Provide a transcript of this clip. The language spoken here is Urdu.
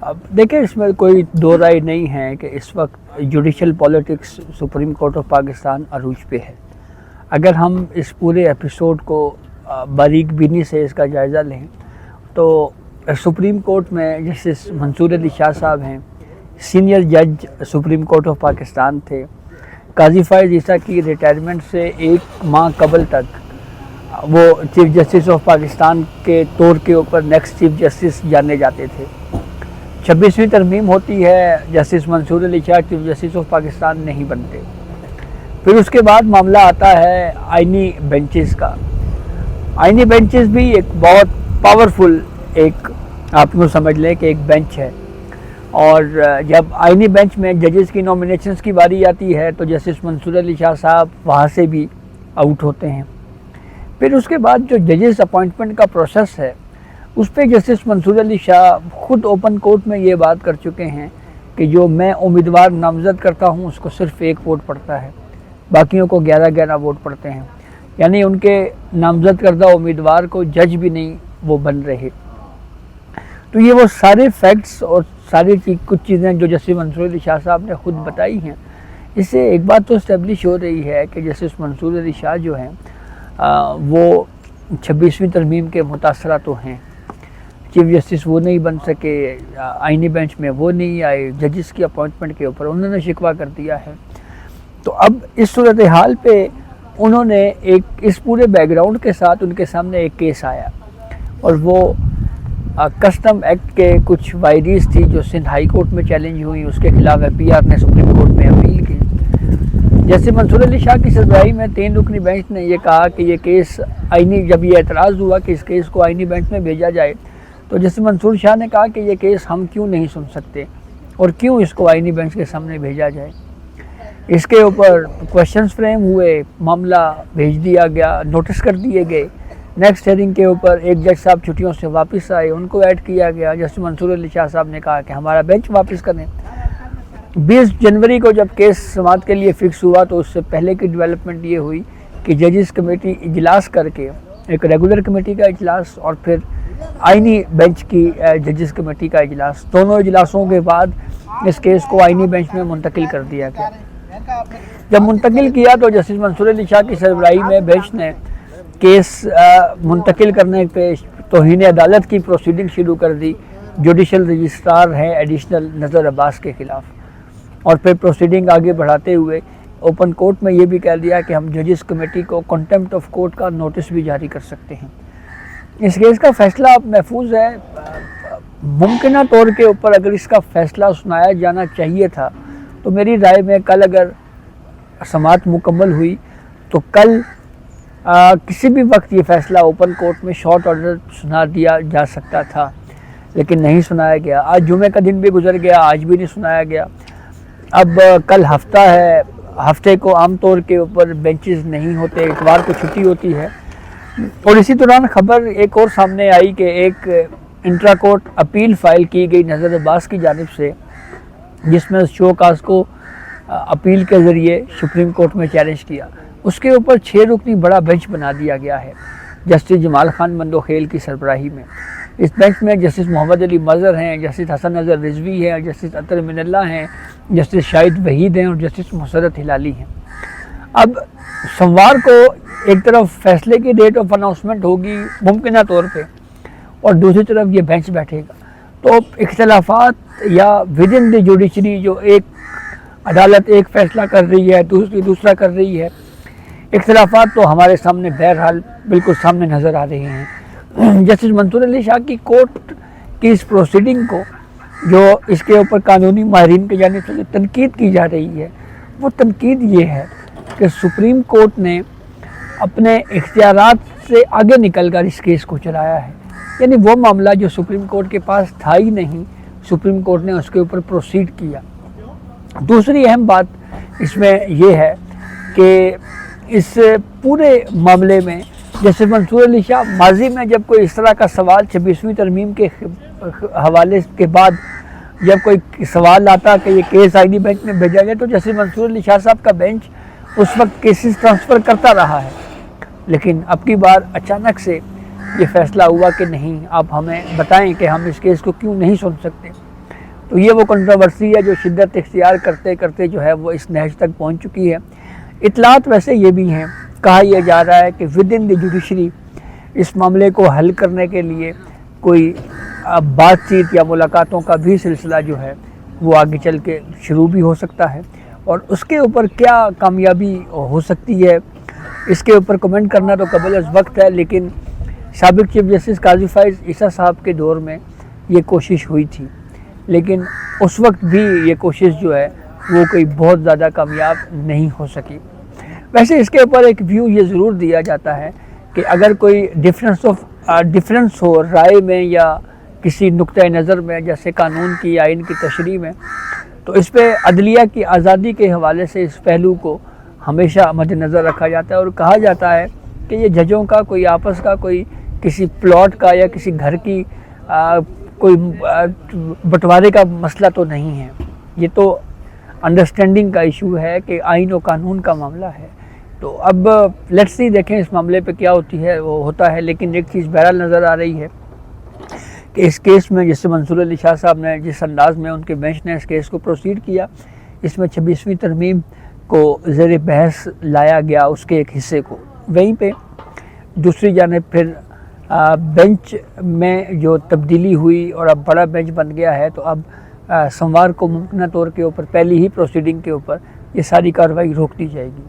اب دیکھیں اس میں کوئی دو رائے نہیں ہے کہ اس وقت judicial politics supreme court of Pakistan عروج پہ ہے۔ اگر ہم اس پورے ایپیسوڈ کو باریک بینی سے اس کا جائزہ لیں تو سپریم کورٹ میں جسٹس منصور علی شاہ صاحب ہیں، سینئر جج سپریم کورٹ آف پاکستان تھے۔ قاضی فائز عیسیٰ کی ریٹائرمنٹ سے ایک ماہ قبل تک وہ چیف جسٹس آف پاکستان کے طور کے اوپر نیکسٹ چیف جسٹس جانے جاتے تھے۔ 26ویں ترمیم ہوتی ہے، justice Mansoor Ali Shah chief justice of Pakistan نہیں بنتے۔ پھر اس کے بعد معاملہ آتا ہے آئینی بینچز کا۔ آئینی بینچز بھی ایک بہت پاورفل ایک آپ کو سمجھ لیں کہ ایک بینچ ہے، اور جب آئینی بینچ میں ججز کی نومینیشنز کی باری آتی ہے تو جسٹس منصور علی شاہ صاحب وہاں سے بھی آؤٹ ہوتے ہیں۔ پھر اس کے بعد جو ججز اپوائنٹمنٹ کا پروسیس ہے اس پہ جسٹس منصور علی شاہ خود اوپن کورٹ میں یہ بات کر چکے ہیں کہ جو میں امیدوار نامزد کرتا ہوں اس کو صرف ایک ووٹ پڑتا ہے، باقیوں کو 11 ووٹ پڑتے ہیں، یعنی ان کے نامزد کردہ امیدوار کو جج بھی نہیں وہ بن رہے۔ تو یہ وہ سارے فیکٹس اور ساری کچھ چیزیں جو جسٹس منصور علی شاہ صاحب نے خود بتائی ہیں، اس سے ایک بات تو اسٹیبلش ہو رہی ہے کہ جسٹس منصور علی شاہ جو ہیں وہ 26ویں ترمیم کے متاثرہ تو ہیں۔ چیف جسٹس وہ نہیں بن سکے، آئینی بینچ میں وہ نہیں آئے، ججز کی اپوائنٹمنٹ کے اوپر انہوں نے شکوہ کر دیا ہے۔ تو اب اس صورتحال پہ انہوں نے ایک اس پورے بیک گراؤنڈ کے ساتھ ان کے سامنے ایک کیس آیا، اور وہ کسٹم ایکٹ کے کچھ وائریز تھی جو سندھ ہائی کورٹ میں چیلنج ہوئی، اس کے خلاف APR نے سپریم کورٹ میں اپیل کی۔ جیسے منصور علی شاہ کی سربراہی میں 3 رکنی بینچ نے یہ کہا کہ یہ کیس آئینی، جب یہ اعتراض ہوا کہ اس کیس کو آئینی بینچ میں بھیجا جائے تو جیسے منصور شاہ نے کہا کہ یہ کیس ہم کیوں نہیں سن سکتے اور کیوں اس کو آئینی بینچ کے سامنے بھیجا جائے۔ اس کے اوپر کویشچنز فریم ہوئے، معاملہ بھیج دیا گیا، نوٹس کر دیے گئے۔ نیکسٹ ہیئرنگ کے اوپر ایک جج صاحب چھٹیوں سے واپس آئے، ان کو ایڈ کیا گیا۔ جسٹس منصور علی شاہ صاحب نے کہا کہ ہمارا بینچ واپس کریں۔ 20 جنوری کو جب کیس سماعت کے لیے فکس ہوا تو اس سے پہلے کی ڈیولپمنٹ یہ ہوئی کہ ججز کمیٹی اجلاس کر کے، ایک ریگولر کمیٹی کا اجلاس اور پھر آئینی بینچ کی ججز کمیٹی کا اجلاس، دونوں اجلاسوں کے بعد اس کیس کو آئینی بینچ میں منتقل کر دیا گیا۔ جب منتقل کیا تو جسٹس منصور علی شاہ کی سربراہی میں بینچ نے کیس منتقل کرنے پہ توہین عدالت کی پروسیڈنگ شروع کر دی جوڈیشل رجسٹرار ہیں ایڈیشنل نذر عباس کے خلاف، اور پھر پروسیڈنگ آگے بڑھاتے ہوئے اوپن کورٹ میں یہ بھی کہہ دیا کہ ہم ججز کمیٹی کو کنٹمپٹ آف کورٹ کا نوٹس بھی جاری کر سکتے ہیں۔ اس کیس کا فیصلہ اب محفوظ ہے۔ ممکنہ طور کے اوپر اگر اس کا فیصلہ سنایا جانا چاہیے تھا تو میری رائے میں کل اگر سماعت مکمل ہوئی تو کل کسی بھی وقت یہ فیصلہ اوپن کورٹ میں شارٹ آرڈر سنا دیا جا سکتا تھا، لیکن نہیں سنایا گیا۔ آج جمعہ کا دن بھی گزر گیا، آج بھی نہیں سنایا گیا۔ اب کل ہفتہ ہے، ہفتے کو عام طور کے اوپر بینچز نہیں ہوتے، اتوار کو چھٹی ہوتی ہے۔ اور اسی دوران خبر ایک اور سامنے آئی کہ ایک انٹرا کورٹ اپیل فائل کی گئی نذر عباس کی جانب سے، جس میں شو کاز کو اپیل کے ذریعے سپریم کورٹ میں چیلنج کیا۔ اس کے اوپر 6 رکنی بڑا بینچ بنا دیا گیا ہے جسٹس جمال خان مندوخیل کی سربراہی میں۔ اس بینچ میں جسٹس محمد علی مظہر ہیں، جسٹس حسن اظہر رضوی ہیں، جسٹس اطہر من اللہ ہیں، جسٹس شاہد وحید ہیں اور جسٹس مسرت ہلالی ہیں۔ اب سوموار کو ایک طرف فیصلے کی ڈیٹ آف اناؤنسمنٹ ہوگی ممکنہ طور پہ، اور دوسری طرف یہ بینچ بیٹھے گا، تو اختلافات یا ود ان دی جوڈیشری جو ایک عدالت ایک فیصلہ کر رہی ہے، دوسرا کر رہی ہے، اختلافات تو ہمارے سامنے بہرحال بالکل سامنے نظر آ رہے ہیں۔ جسٹس منصور علی شاہ کی کورٹ کی اس پروسیڈنگ کو جو اس کے اوپر قانونی ماہرین کی جانب سے تنقید کی جا رہی ہے، وہ تنقید یہ ہے کہ سپریم کورٹ نے اپنے اختیارات سے آگے نکل کر اس کیس کو چلایا ہے، یعنی وہ معاملہ جو سپریم کورٹ کے پاس تھا ہی نہیں، سپریم کورٹ نے اس کے اوپر پروسیڈ کیا۔ دوسری اہم بات اس میں یہ ہے کہ اس پورے معاملے میں جیسے منصور علی شاہ ماضی میں جب کوئی اس طرح کا سوال 26ویں ترمیم کے حوالے کے بعد جب کوئی سوال آتا کہ یہ کیس آئینی بینچ میں بھیجا جائے تو جیسے منصور علی شاہ صاحب کا بینچ اس وقت کیسز ٹرانسفر کرتا رہا ہے، لیکن اب کی بار اچانک سے یہ فیصلہ ہوا کہ نہیں، اب ہمیں بتائیں کہ ہم اس کیس کو کیوں نہیں سن سکتے۔ تو یہ وہ کنٹروورسی ہے جو شدت اختیار کرتے کرتے جو ہے وہ اس نہج تک پہنچ چکی ہے۔ اطلاعات ویسے یہ بھی ہیں، کہا یہ جا رہا ہے کہ ود ان دی جوڈیشری اس معاملے کو حل کرنے کے لیے کوئی بات چیت یا ملاقاتوں کا بھی سلسلہ جو ہے وہ آگے چل کے شروع بھی ہو سکتا ہے، اور اس کے اوپر کیا کامیابی ہو سکتی ہے اس کے اوپر کمنٹ کرنا تو قبل از وقت ہے، لیکن سابق چیف جسٹس قاضی فائز عیسیٰ صاحب کے دور میں یہ کوشش ہوئی تھی، لیکن اس وقت بھی یہ کوشش جو ہے وہ کوئی بہت زیادہ کامیاب نہیں ہو سکی۔ ویسے اس کے اوپر ایک ویو یہ ضرور دیا جاتا ہے کہ اگر کوئی ڈفرینس ہو رائے میں یا کسی نقطۂ نظر میں، جیسے قانون کی آئین کی تشریح میں، تو اس پہ عدلیہ کی آزادی کے حوالے سے اس پہلو کو ہمیشہ مد نظر رکھا جاتا ہے، اور کہا جاتا ہے کہ یہ ججوں کا کوئی آپس کا کوئی کسی پلاٹ کا یا کسی گھر کی کوئی بٹوارے کا مسئلہ تو نہیں ہے، یہ تو انڈرسٹینڈنگ کا ایشو ہے کہ آئین و قانون کا معاملہ ہے۔ تو اب لیٹس سی دیکھیں اس معاملے پہ کیا ہوتا ہے، لیکن ایک چیز بہرحال نظر آ رہی ہے کہ اس کیس میں جس سے منصور علی شاہ صاحب نے جس انداز میں ان کے بینچ نے اس کیس کو پروسیڈ کیا، اس میں 26ویں ترمیم کو زیر بحث لایا گیا، اس کے ایک حصے کو۔ وہیں پہ دوسری جانب پھر بینچ میں جو تبدیلی ہوئی اور اب بڑا بینچ بن گیا ہے، تو اب سوموار کو ممکنہ طور کے اوپر پہلی ہی پروسیڈنگ کے اوپر یہ ساری کارروائی روک دی جائے گی۔